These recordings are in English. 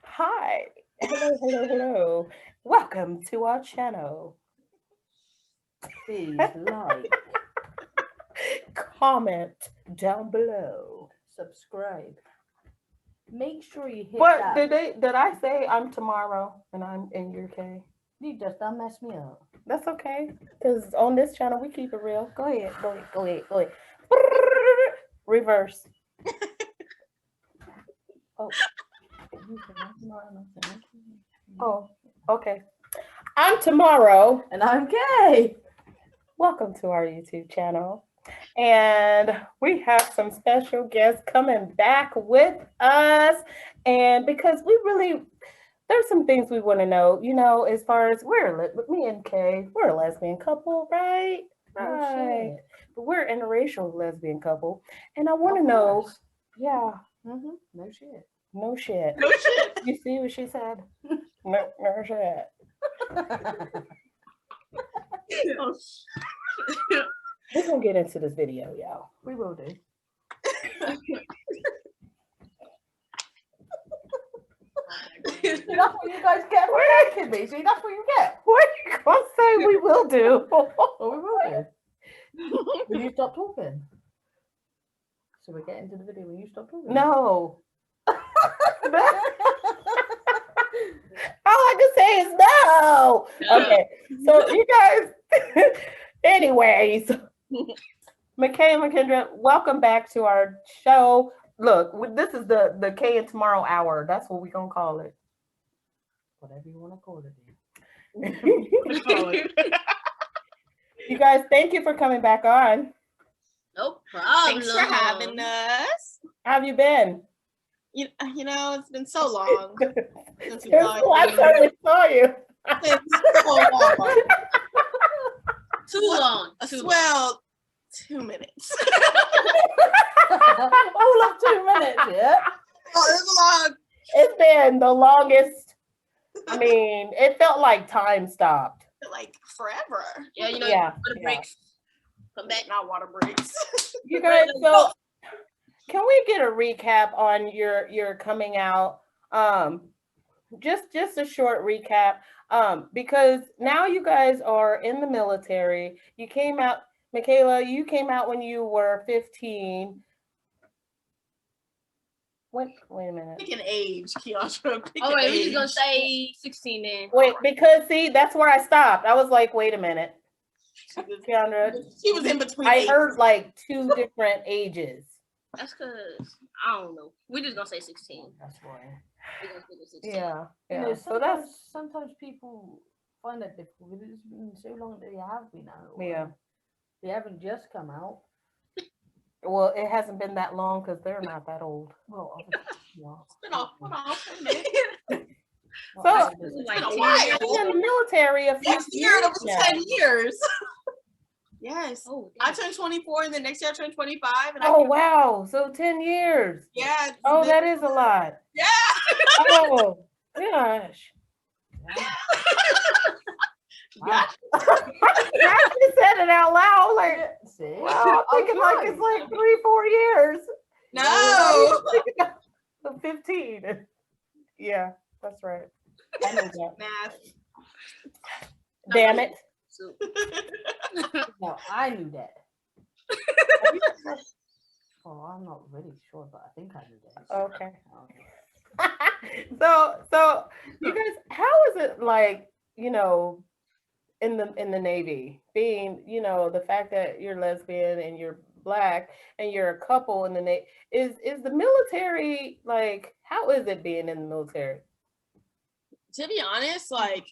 Hi. Hello. Welcome to our channel. Please like, Comment down below. subscribe. Make sure you hit What that. did I say I'm tomorrow and I'm in your K? You just don't mess me up. That's okay. Because on this channel we keep it real. Go ahead. Go ahead. Go ahead. Go ahead. Reverse. Oh, You said I'm tomorrow, and I said, okay. oh, okay. I'm tomorrow. And I'm gay. Welcome to our YouTube channel. And we have some special guests coming back with us. And because we really, there's some things we want to know, as far as me and Kay, we're a lesbian couple, right? No Right. shit. But we're an interracial lesbian couple. And I want Of to know, course. yeah, No shit. no shit. No shit. You see what she said? No shit. Oh, We're going to get into this video, y'all. We will do. See, that's what you guys get for asking me. See, that's what you get. What you going to say we will do? Well, we will do. Will you stop talking? So we get into the video when you stop talking. No. All I can say is no. Okay. So you guys, anyways, Michaela McKendra, welcome back to our show. Look, this is the K and Tomorrow Hour. That's what we're gonna call it. Whatever you want to call it. You guys, thank you for coming back on. no problem. Thanks for having us. How have you been? You know, it's been so long since we Since saw the last you. time we saw you. It's so long. Too long. Too long. Well, 2 minutes. All of 2 minutes, yeah? Oh, it's long. It's been the longest. I mean, it felt like time stopped. Like forever. Yeah, Yeah, water yeah. breaks. Come back. Not water breaks. You guys, so can we get a recap on your coming out? Just a short recap. Because now you guys are in the military. You came out, Michaela, you came out when you were 15. Wait a minute. Pick an age, Keandra. Pick Oh an wait, we just gonna age. say 16 then. Wait, because see, that's where I stopped. I was like, wait a minute, Keandra. She was in between. I ages. heard like 2 different ages. That's cause I don't know. We just gonna say 16. That's why. We gonna say 16. Yeah, You yeah. know, So that's sometimes people find that difficult because it's been so long that they have been out. Yeah. They haven't just come out. well, it hasn't been that long because they're not that old. Well, obviously, yeah. Hold on, wait a minute. Not So- old, is it? Like been a 10 while. years. I've been in the military a few Next year years it'll be now. 10 years. Yes. Oh, I damn. turned 24 and the next year I turned 25. And Oh wow! So 10 years. yeah. it's Oh, been- that is a lot. Yeah. Oh gosh! Yeah. I just said it out loud. Like, See? wow, I'm thinking like it's like 3-4 years. No. So 15. Yeah, that's right. I know that. Math. Damn it! So, No, I knew that. Oh, I'm not really sure, but I think I knew that. Okay. So you guys, how is it like, in the Navy, being, the fact that you're lesbian and you're Black and you're a couple in the Navy, is the military, like, how is it being in the military? To be honest, like,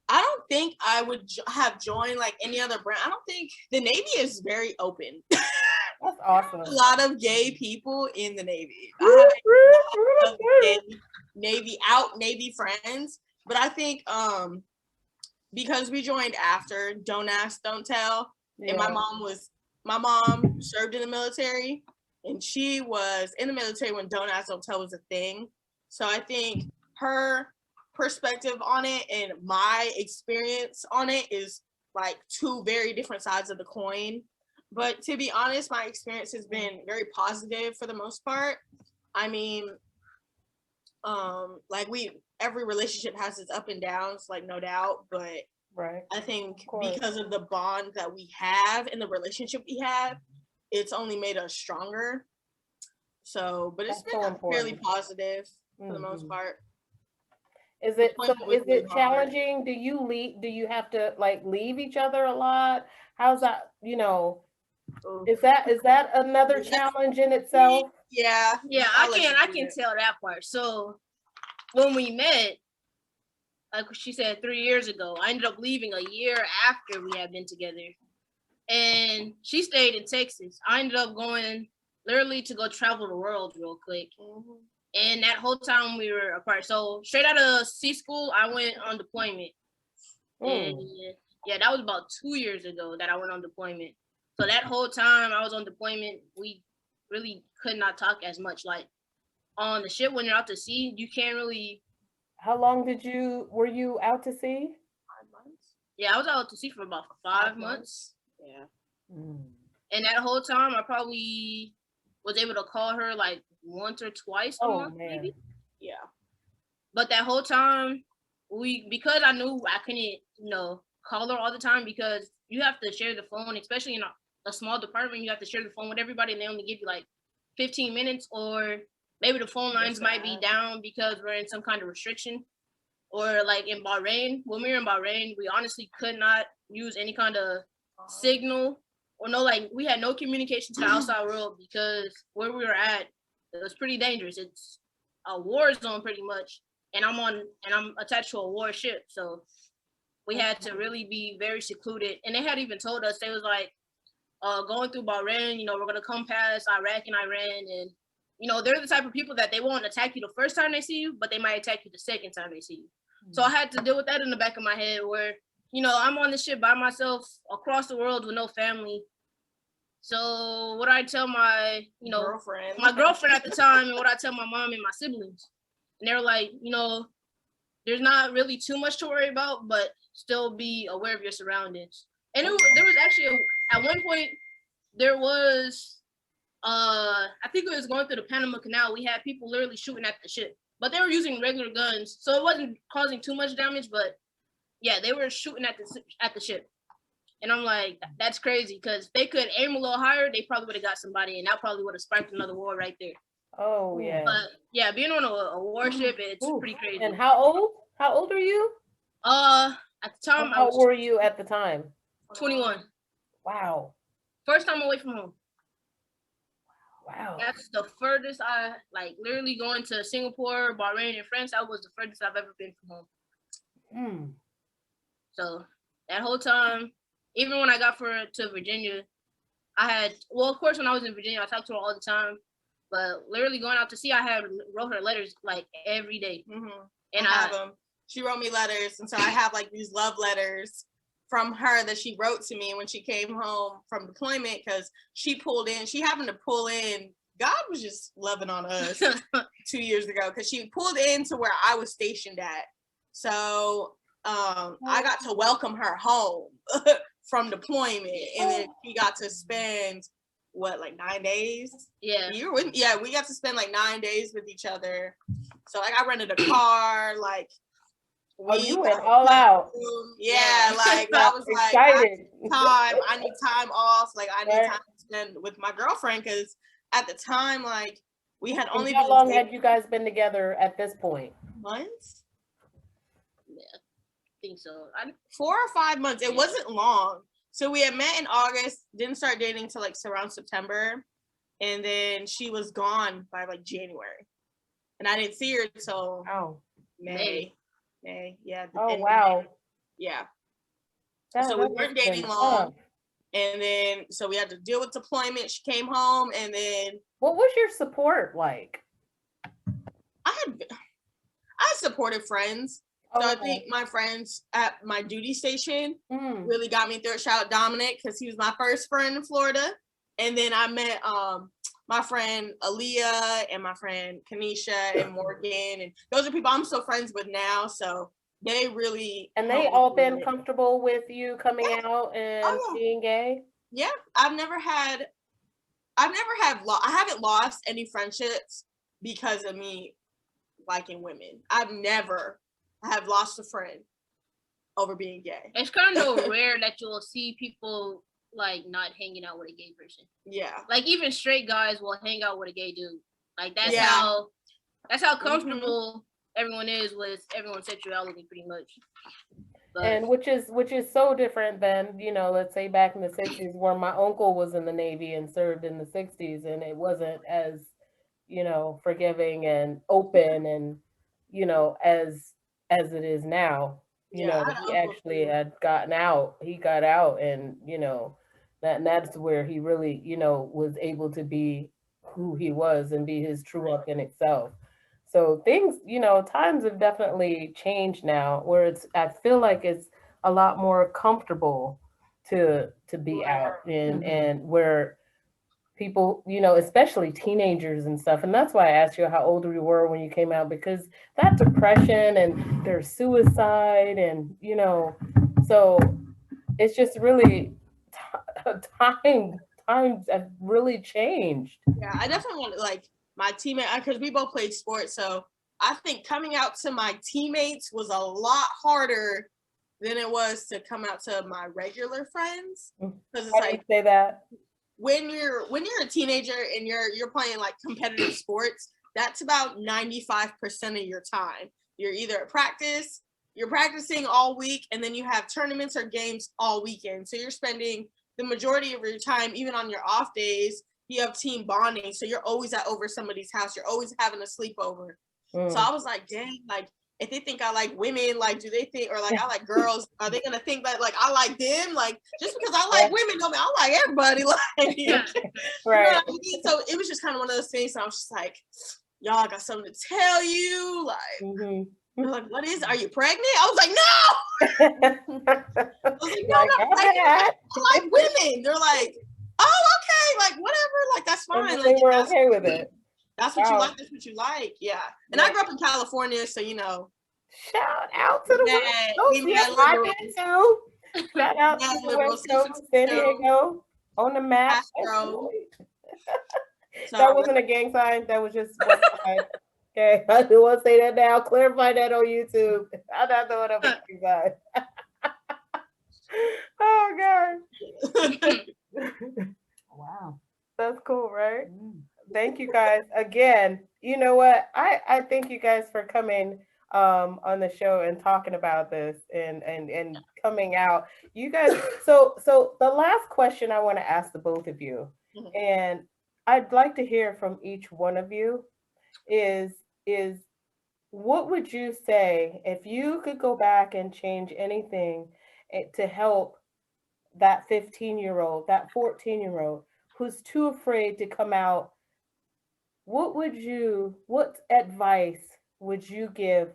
I don't think I would have joined like any other brand. I don't think the Navy is very open. That's awesome. A lot of gay people in the Navy. I have gay Navy friends, but I think because we joined after Don't Ask, Don't Tell, and my mom served in the military, and she was in the military when Don't Ask, Don't Tell was a thing. So I think her perspective on it and my experience on it is like 2 very different sides of the coin. But to be honest, my experience has been very positive for the most part. I mean, like every relationship has its up and downs, like no doubt, but Right. I think Of course. because of the bond that we have and the relationship we have, it's only made us stronger. So, but it's That's so been fairly important. positive for the most Mhm. part. Is it so? Deployment was Is really it hard. challenging? Do you leave? Do you have to like leave each other a lot? How's that? You know, Ooh. is that another That's- challenge in itself? Yeah. Yeah, I'll I let you do can it. tell that part. So when we met, like she said, 3 years ago, I ended up leaving a year after we had been together. And she stayed in Texas. I ended up going literally to go travel the world real quick. Mhm. And that whole time we were apart. So straight out of C school, I went on deployment. And yeah, that was about 2 years ago that I went on deployment. So that whole time I was on deployment, we really could not talk as much. Like on the ship when you're out to sea, you can't really. How long were you out to sea? 5 months. Yeah, I was out to sea for about 5 months. Yeah. And that whole time I probably was able to call her like once or twice a Oh month, man. maybe. Yeah. But that whole time, because I knew I couldn't, call her all the time because you have to share the phone, especially in a small department. You have to share the phone with everybody, and they only give you like 15 minutes, or maybe the phone lines might be down because we're in some kind of restriction. Or like in Bahrain, when we were in Bahrain, we honestly could not use any kind of signal or we had no communication to the outside world because where we were at, it was pretty dangerous. It's a war zone pretty much. And I'm attached to a war ship. So we had to really be very secluded. And they had even told us, they was like, going through Bahrain, we're gonna come past Iraq and Iran, and they're the type of people that they won't attack you the first time they see you, but they might attack you the second time they see you. So I had to deal with that in the back of my head where, I'm on this ship by myself across the world with no family. So what I tell my girlfriend at the time, and what I tell my mom and my siblings, and they're like, there's not really too much to worry about, but still be aware of your surroundings. And there was actually at one point there was I think it was going through the Panama Canal. We had people literally shooting at the ship, but they were using regular guns, so it wasn't causing too much damage. But yeah, they were shooting at the ship, and I'm like, that's crazy because if they could aim a little higher, they probably would have got somebody, and that probably would have sparked another war right there. Oh yeah. But yeah, being on a warship, it's Ooh. pretty crazy. And how old? How old are you? At the time, I How was old were you at the time? 21. Wow. First time away from home. Wow. That's the furthest I literally going to Singapore, Bahrain, and France. That was the furthest I've ever been from home. So that whole time, even when I got to Virginia, of course, when I was in Virginia, I talked to her all the time. But literally going out to sea, I wrote her letters like every day. Mm-hmm. And I have them. She wrote me letters, and so I have like these love letters from her that she wrote to me when she came home from deployment, because she happened to pull in. God was just loving on us 2 years ago, because she pulled into where I was stationed at. So I got to welcome her home from deployment, and then she got to spend 9 days? Yeah. We got to spend 9 days with each other. So I rented a car, you went all out. Yeah, I was excited. I need time off. I need time to spend with my girlfriend, because at the time, we had only how long had you guys been together at this point? Months? Yeah, I think so. 4 or 5 months. It wasn't long. So we had met in August, didn't start dating till around September, and then she was gone by January, and I didn't see her till May. Yeah. Oh wow. Yeah. So we weren't dating long, and then so we had to deal with deployment. She came home, and then what was your support like? I had supportive friends. So I think my friends at my duty station really got me through it. Shout out Dominic, because he was my first friend in Florida. And then I met my friend Aaliyah and my friend Kanisha and Morgan. And those are people I'm still friends with now. So they really... And they all been comfortable with you coming out and being gay? Yeah, I haven't lost any friendships because of me liking women. I have lost a friend over being gay. It's kind of rare that you'll see people like not hanging out with a gay person. Yeah. Like even straight guys will hang out with a gay dude. Like that's Yeah. how comfortable everyone is with everyone's sexuality, pretty much. But And which is so different than, you know, let's say back in the 60s where my uncle was in the Navy and served in the 60s, and it wasn't as, you know, forgiving and open and, you know, as it is now. You Yeah, know, I had an he uncle actually too. had gotten out. He got out, and, you know, that's where he really, you know, was able to be who he was and be his true authentic self. So things, you know, times have definitely changed now where I feel like it's a lot more comfortable to be out and where people, you know, especially teenagers and stuff. And that's why I asked you how old you were when you came out, because that depression and there's suicide and, you know, so it's just really times have really changed. Yeah, I definitely want like my teammate because we both played sports, so I think coming out to my teammates was a lot harder than it was to come out to my regular friends. Because it's How do you like say that? when you're a teenager and you're playing like competitive sports, that's about 95% of your time. You're either at practice, you're practicing all week, and then you have tournaments or games all weekend. So you're spending the majority of your time, even on your off days, you have team bonding. So you're always over somebody's house. You're always having a sleepover. So I was like, dang, like if they think I like women, like do they think, or like I like girls, are they gonna think that like I like them? Like just because I like women don't mean I like everybody. Like you know right. what I mean? So it was just kind of one of those things. So I was just like, y'all I got something to tell you. Like they're like, what is? Are you pregnant? I was like, no. I was like, no, I'm not pregnant. I like women. They're like, oh, okay, like whatever, like that's fine. They Like were okay with it. that's what you Wow. like. That's what you like. Yeah. And I grew up in California, so you know. Shout out to the Yeah, West Coast. we Yes, had I liberals. did too. Shout out Yeah, to the liberals. West Coast, San Diego, on the map. Castro. Absolutely. So That wasn't a gang sign. That was just one side. Okay, I do want to say that now. Clarify that on YouTube. I'm not throwing up a gang sign. Oh God, Wow. that's cool, right? Mm. Thank you guys again. You know what? I thank you guys for coming on the show and talking about this and coming out. You guys, so the last question I want to ask the both of you, Mhm. and I'd like to hear from each one of you, is what would you say if you could go back and change anything to help that 15-year-old, that 14-year-old who's too afraid to come out? What advice would you give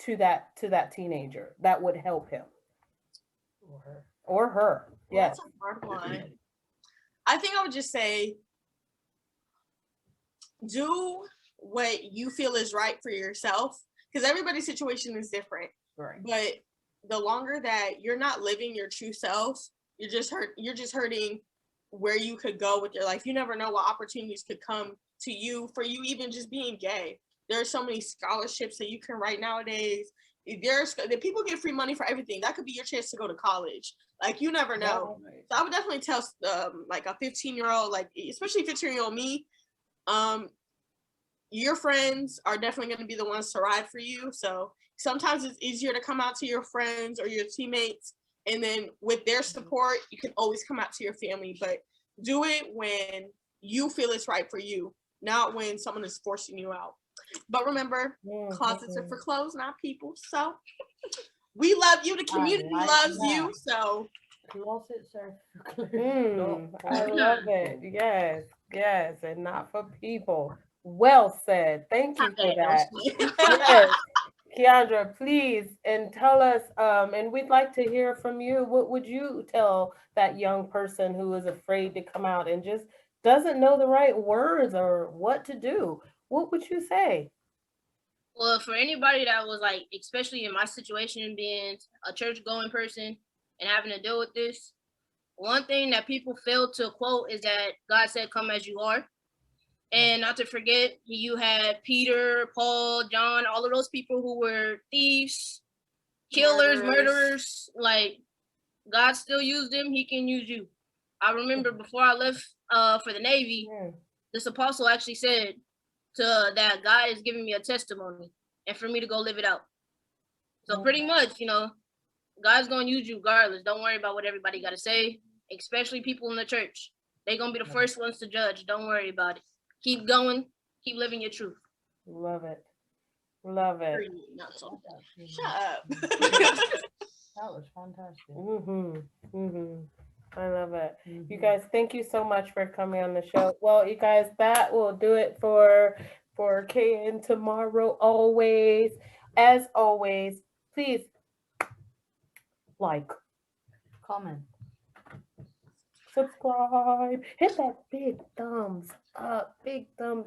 to that teenager that would help him Or her. or her? Well, Yes. that's a hard one. I think I would just say do what you feel is right for yourself, because everybody's situation is different. Right. But the longer that you're not living your true self, you're just hurting where you could go with your life. You never know what opportunities could come to you for you even just being gay. There are so many scholarships that you can write nowadays. The people get free money for everything. That could be your chance to go to college. Like you never know. Right. So I would definitely tell like a 15-year-old, like especially 15-year-old me, your friends are definitely going to be the ones to ride for you. So sometimes it's easier to come out to your friends or your teammates, and then with their support, you can always come out to your family. But do it when you feel it's right for you, not when someone is forcing you out. But remember, closets are for clothes, not people. So we love you. The community like loves that. you. So Closets are I love it. Yes, and not for people. Well said. Thank you for that. Yes. Keandra, please, and tell us, and we'd like to hear from you. What would you tell that young person who is afraid to come out and just doesn't know the right words or what to do? What would you say? Well, for anybody that was like, especially in my situation, being a church going person and having to deal with this, one thing that people fail to quote is that God said, "Come as you are." And not to forget, you had Peter, Paul, John, all of those people who were thieves, killers, murderers. Like, God still used them. He can use you. I remember before I left for the Navy, Yeah. this apostle actually said that God is giving me a testimony and for me to go live it out. So pretty much, God's going to use you regardless. Don't worry about what everybody got to say, especially people in the church. They're going to be the first ones to judge. Don't worry about it. Keep going. Keep living your truth. Love it. Love it. Period. Not so. Shut up. That was fantastic. I love it. You Mhm. guys, thank you so much for coming on the show. Well, you guys, that will do it for KN Tomorrow. Always, as always, please like, Comment. subscribe, hit that big thumbs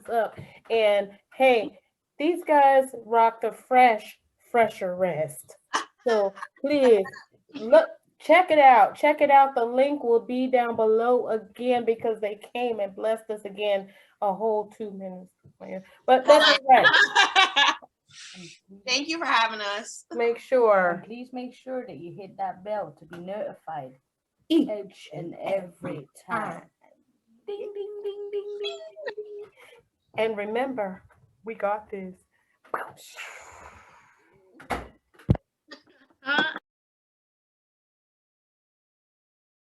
up, and hey, these guys rock the fresher rest. So please check it out. The link will be down below again because they came and blessed us again a whole 2 minutes later. But that's all right. And Thank you for having us. Make And sure please make sure that you hit that bell to be notified each and every time. Ding, ding, ding, ding, ding. And remember, we got this.